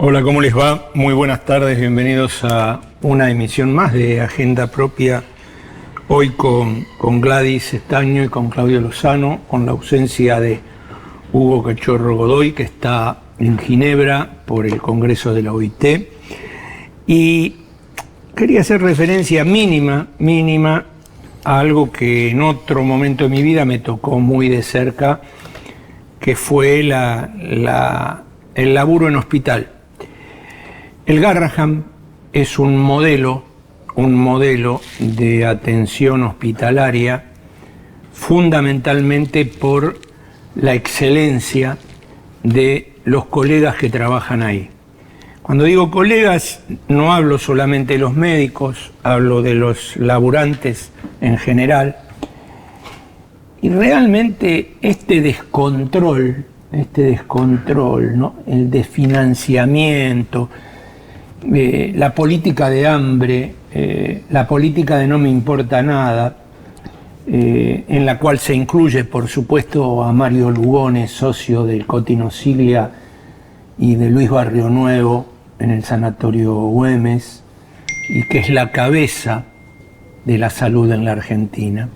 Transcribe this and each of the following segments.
Hola, ¿cómo les va? Muy buenas tardes, bienvenidos a una emisión más de Agenda Propia, hoy con Gladys Estaño y con Claudio Lozano, con la ausencia de Hugo Cachorro Godoy, que está en Ginebra por el Congreso de la OIT, y quería hacer referencia mínima a algo que en otro momento de mi vida me tocó muy de cerca, que fue el laburo en hospital. El Garrahan es un modelo de atención hospitalaria fundamentalmente por la excelencia de los colegas que trabajan ahí. Cuando digo colegas, no hablo solamente de los médicos, hablo de los laburantes en general. Y realmente este descontrol, ¿no? El desfinanciamiento, la política de hambre, la política de no me importa nada, en la cual se incluye, por supuesto, a Mario Lugones, socio del Cotino Siglia y de Luis Barrio Nuevo en el Sanatorio Güemes, y que es la cabeza de la salud en la Argentina.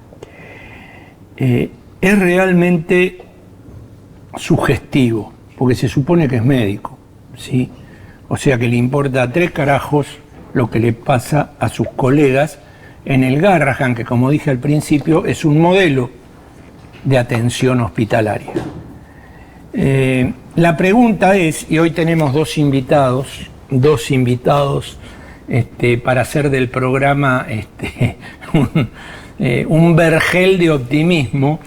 Es realmente sugestivo, porque se supone que es médico, ¿sí? O sea que le importa 3 carajos lo que le pasa a sus colegas en el Garrahan, que como dije al principio es un modelo de atención hospitalaria. La pregunta es, y hoy tenemos dos invitados para hacer del programa un vergel de optimismo,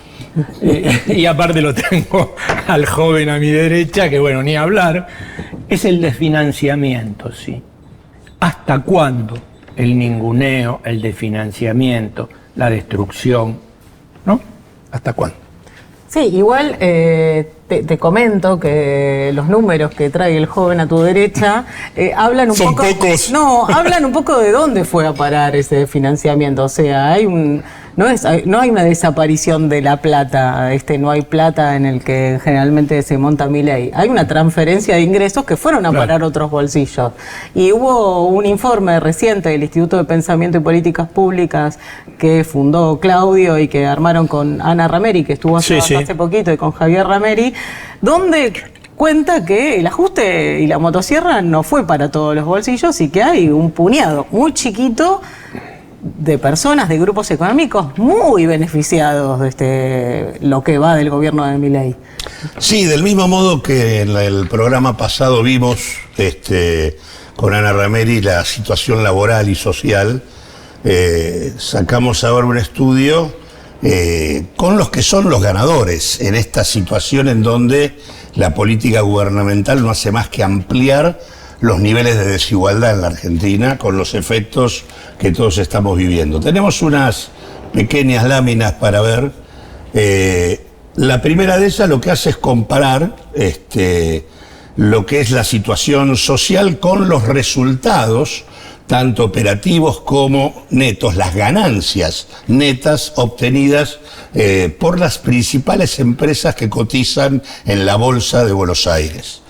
y aparte lo tengo al joven a mi derecha, que bueno, ni hablar, es el desfinanciamiento, ¿sí? ¿Hasta cuándo el ninguneo, el desfinanciamiento, la destrucción, ¿no? ¿Hasta cuándo? Sí, igual te comento que los números que trae el joven a tu derecha hablan un Son poco... pocos. No, hablan un poco de dónde fue a parar ese financiamiento. O sea, no hay una desaparición de la plata, no hay plata en el que generalmente se monta Milei. Hay una transferencia de ingresos que fueron a parar otros bolsillos. Y hubo un informe reciente del Instituto de Pensamiento y Políticas Públicas que fundó Claudio y que armaron con Ana Rameri, que estuvo hace poquito, y con Javier Rameri, donde cuenta que el ajuste y la motosierra no fue para todos los bolsillos y que hay un puñado muy chiquito de personas, de grupos económicos muy beneficiados de lo que va del gobierno de Milei. Sí, del mismo modo que en el programa pasado vimos con Ana Rameri la situación laboral y social, sacamos ahora un estudio con los que son los ganadores en esta situación en donde la política gubernamental no hace más que ampliar los niveles de desigualdad en la Argentina con los efectos que todos estamos viviendo. Tenemos unas pequeñas láminas para ver. La primera de ellas lo que hace es comparar lo que es la situación social con los resultados, tanto operativos como netos, las ganancias netas obtenidas por las principales empresas que cotizan en la Bolsa de Buenos Aires.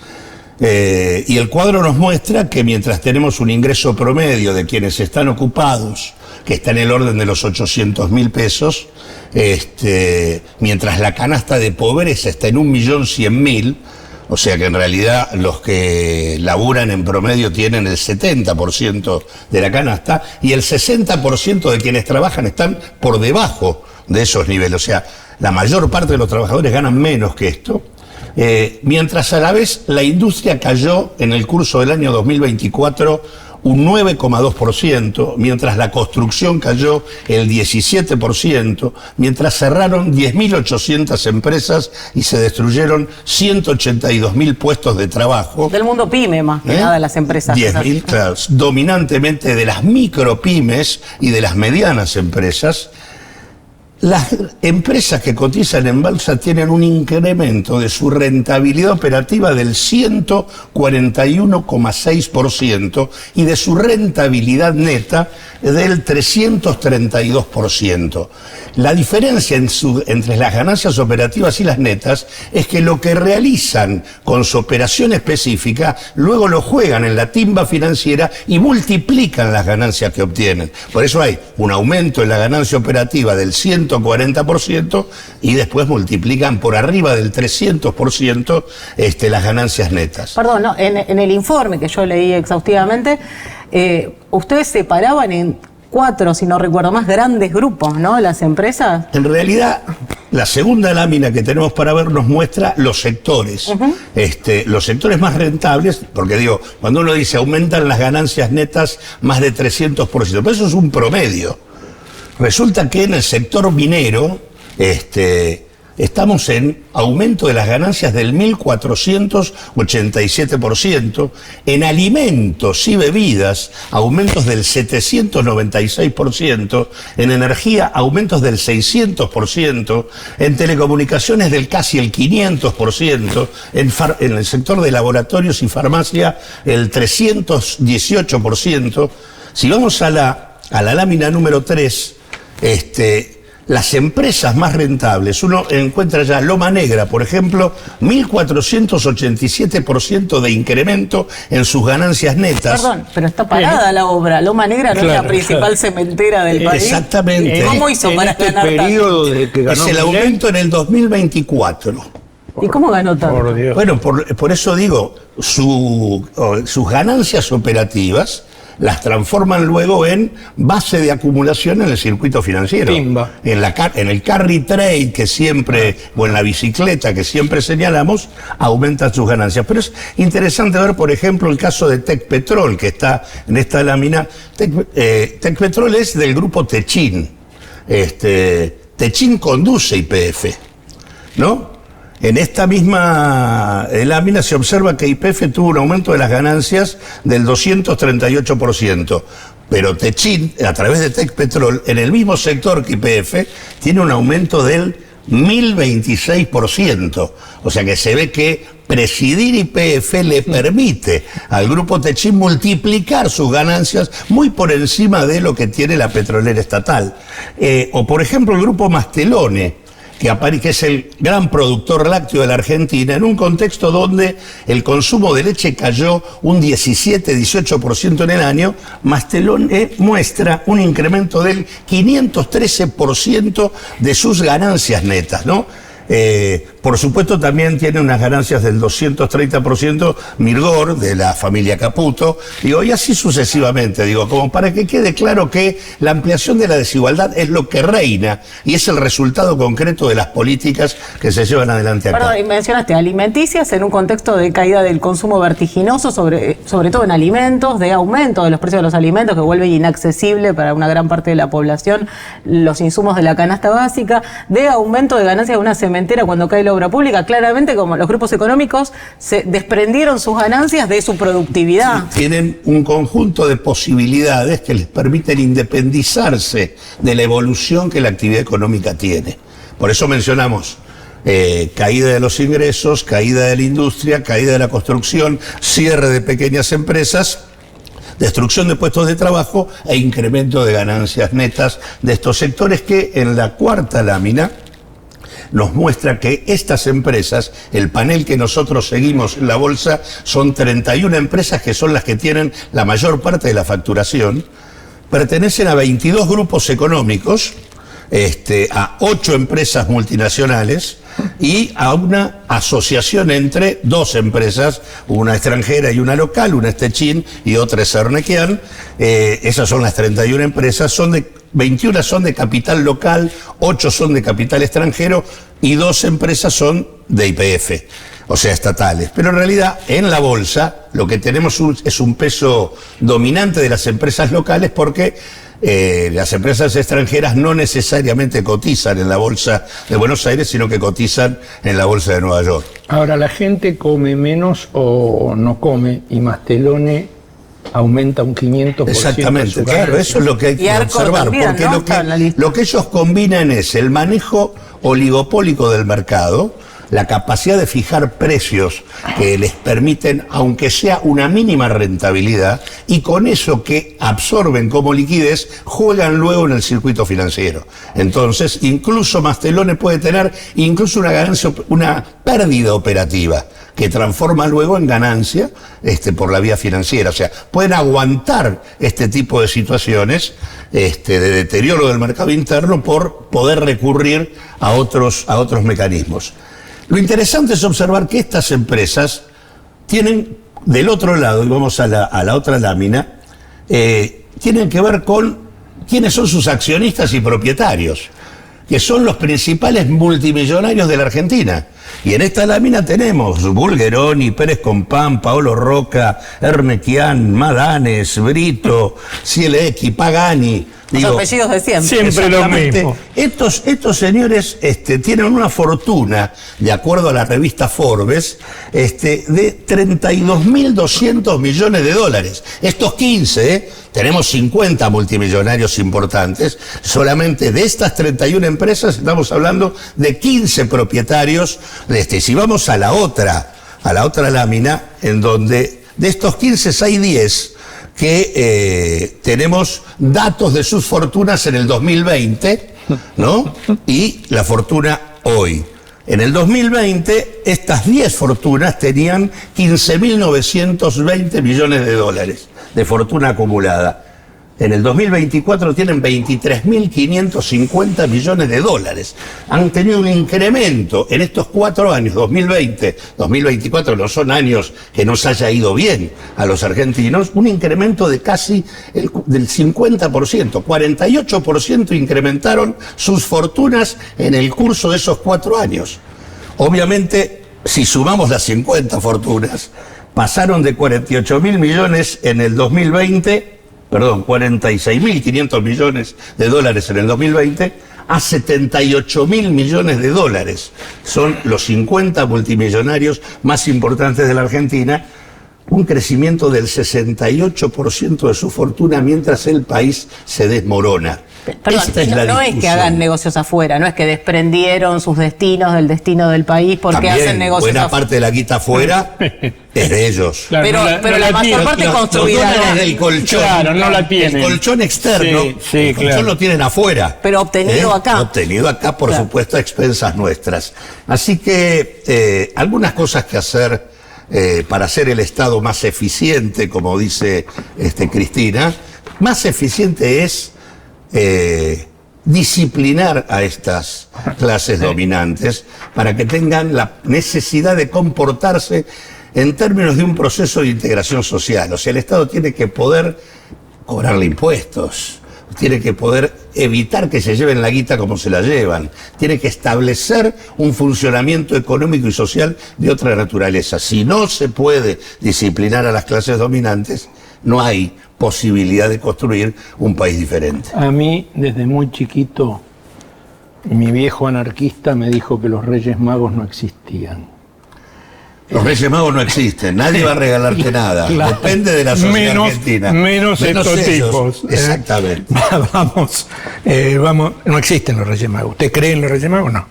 Y el cuadro nos muestra que mientras tenemos un ingreso promedio de quienes están ocupados, que está en el orden de los 800.000 pesos, mientras la canasta de pobreza está en 1.100.000, o sea que en realidad los que laburan en promedio tienen el 70% de la canasta, y el 60% de quienes trabajan están por debajo de esos niveles. O sea, la mayor parte de los trabajadores ganan menos que esto. Mientras a la vez la industria cayó en el curso del año 2024 un 9,2%, mientras la construcción cayó el 17%, mientras cerraron 10.800 empresas y se destruyeron 182.000 puestos de trabajo. Del mundo pyme, más que nada, las empresas. 10.000, claro, dominantemente de las micropymes y de las medianas empresas. Las empresas que cotizan en bolsa tienen un incremento de su rentabilidad operativa del 141,6% y de su rentabilidad neta del 332%. La diferencia entre las ganancias operativas y las netas es que lo que realizan con su operación específica, luego lo juegan en la timba financiera y multiplican las ganancias que obtienen. Por eso hay un aumento en la ganancia operativa del 140% y después multiplican por arriba del 300% las ganancias netas. Perdón, no, en el informe que yo leí exhaustivamente, ustedes separaban en 4, si no recuerdo más, grandes grupos, ¿no? Las empresas. En realidad, la segunda lámina que tenemos para ver nos muestra los sectores. Los sectores más rentables, porque digo, cuando uno dice aumentan las ganancias netas más de 300%, pero eso es un promedio. Resulta que en el sector minero, estamos en aumento de las ganancias del 1.487%, en alimentos y bebidas aumentos del 796%, en energía aumentos del 600%, en telecomunicaciones del casi el 500%, en el sector de laboratorios y farmacia el 318%. Si vamos a la lámina número 3, las empresas más rentables, uno encuentra ya Loma Negra, por ejemplo, 1.487% de incremento en sus ganancias netas. Perdón, pero está parada la obra. Loma Negra no es la principal cementera del país. Exactamente. ¿Cómo hizo para ganar periodo tanto? de que ganó Es el aumento en el 2024. ¿Y cómo ganó tanto? Por Dios. Bueno, por eso digo, sus ganancias operativas las transforman luego en base de acumulación en el circuito financiero. Timba. En el carry trade que siempre, o en la bicicleta que siempre señalamos, aumentan sus ganancias. Pero es interesante ver, por ejemplo, el caso de Tecpetrol, que está en esta lámina. Tecpetrol es del grupo Techin. Techin conduce YPF, ¿no? En esta misma lámina se observa que YPF tuvo un aumento de las ganancias del 238%, pero Techin, a través de Tecpetrol, en el mismo sector que YPF, tiene un aumento del 1026%. O sea que se ve que presidir YPF le permite al grupo Techin multiplicar sus ganancias muy por encima de lo que tiene la petrolera estatal. O por ejemplo el grupo Mastelone, que es el gran productor lácteo de la Argentina, en un contexto donde el consumo de leche cayó un 17-18% en el año. Mastelone muestra un incremento del 513% de sus ganancias netas, ¿no? Por supuesto también tiene unas ganancias del 230% Mirgor, de la familia Caputo, y así sucesivamente, como para que quede claro que la ampliación de la desigualdad es lo que reina y es el resultado concreto de las políticas que se llevan adelante acá. Perdón, y mencionaste alimenticias en un contexto de caída del consumo vertiginoso, sobre todo en alimentos, de aumento de los precios de los alimentos que vuelve inaccesible para una gran parte de la población los insumos de la canasta básica, de aumento de ganancias de una cementera cuando cae la obra pública. Claramente, como los grupos económicos se desprendieron sus ganancias de su productividad. Tienen un conjunto de posibilidades que les permiten independizarse de la evolución que la actividad económica tiene. Por eso mencionamos caída de los ingresos, caída de la industria, caída de la construcción, cierre de pequeñas empresas, destrucción de puestos de trabajo e incremento de ganancias netas de estos sectores, que en la cuarta lámina nos muestra que estas empresas, el panel que nosotros seguimos en la bolsa, son 31 empresas que son las que tienen la mayor parte de la facturación, pertenecen a 22 grupos económicos, a 8 empresas multinacionales y a una asociación entre 2 empresas, una extranjera y una local, una es Techin y otra es Ernequian. Esas son las 31 empresas, 21 son de capital local, 8 son de capital extranjero y 2 empresas son de YPF, o sea, estatales. Pero en realidad, en la bolsa, lo que tenemos es un peso dominante de las empresas locales, porque las empresas extranjeras no necesariamente cotizan en la bolsa de Buenos Aires, sino que cotizan en la bolsa de Nueva York. Ahora, la gente come menos o no come, y Mastelone aumenta un 500%. Exactamente, claro, eso es lo que hay que observar, también, porque ¿no? lo que ellos combinan es el manejo oligopólico del mercado, la capacidad de fijar precios que les permiten, aunque sea una mínima rentabilidad, y con eso que absorben como liquidez, juegan luego en el circuito financiero. Entonces, incluso Mastelone puede tener incluso una ganancia, una pérdida operativa, que transforma luego en ganancia por la vía financiera. O sea, pueden aguantar este tipo de situaciones de deterioro del mercado interno por poder recurrir a otros mecanismos. Lo interesante es observar que estas empresas tienen del otro lado, y vamos a la otra lámina, tienen que ver con quiénes son sus accionistas y propietarios, que son los principales multimillonarios de la Argentina. Y en esta lámina tenemos Bulgeroni, Pérez Compán, Paolo Roca, Ernequian, Madanes, Brito, CLX, Pagani. Los apellidos de siempre. Siempre lo mismo. Estos señores tienen una fortuna, de acuerdo a la revista Forbes, de 32.200 millones de dólares. Estos 15, tenemos 50 multimillonarios importantes, solamente de estas 31 empresas estamos hablando de 15 propietarios. Si vamos a la otra lámina, en donde de estos 15 hay 10 que tenemos datos de sus fortunas en el 2020, ¿no? Y la fortuna hoy. En el 2020, estas 10 fortunas tenían 15.920 millones de dólares de fortuna acumulada. En el 2024 tienen 23.550 millones de dólares. Han tenido un incremento en estos 4 años, 2020, 2024, no son años que nos haya ido bien a los argentinos, un incremento de casi del 50%, 48% incrementaron sus fortunas en el curso de esos 4 años. Obviamente, si sumamos las 50 fortunas, pasaron de 48.000 millones en el 2020, 46.500 millones de dólares en el 2020, a 78.000 millones de dólares. Son los 50 multimillonarios más importantes de la Argentina, un crecimiento del 68% de su fortuna mientras el país se desmorona. Perdón, no es que hagan negocios afuera, no es que desprendieron sus destinos del destino del país porque también hacen negocios buena afuera. parte de la guita afuera es de ellos. Claro, Pero la mayor parte construida. Los dólares del colchón, claro, no la tienen. El colchón externo, Sí, el colchón claro. lo tienen afuera. Pero obtenido acá. Obtenido acá, por Claro. supuesto, a expensas nuestras. Así que algunas cosas que hacer para hacer el Estado más eficiente, como dice Cristina, más eficiente es disciplinar a estas clases dominantes para que tengan la necesidad de comportarse en términos de un proceso de integración social. O sea, el Estado tiene que poder cobrarle impuestos, tiene que poder evitar que se lleven la guita como se la llevan, tiene que establecer un funcionamiento económico y social de otra naturaleza. Si no se puede disciplinar a las clases dominantes, no hay posibilidad de construir un país diferente. A mí, desde muy chiquito, mi viejo anarquista me dijo que los Reyes Magos no existían. Los Reyes Magos no existen, nadie va a regalarte nada. Claro. Depende de la sociedad argentina. Menos estos ellos. tipos. Exactamente. Vamos, no existen los Reyes Magos. ¿Usted cree en los Reyes Magos? No.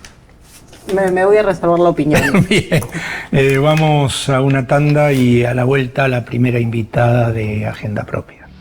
Me voy a reservar la opinión. Bien, vamos a una tanda y a la vuelta la primera invitada de Agenda Propia.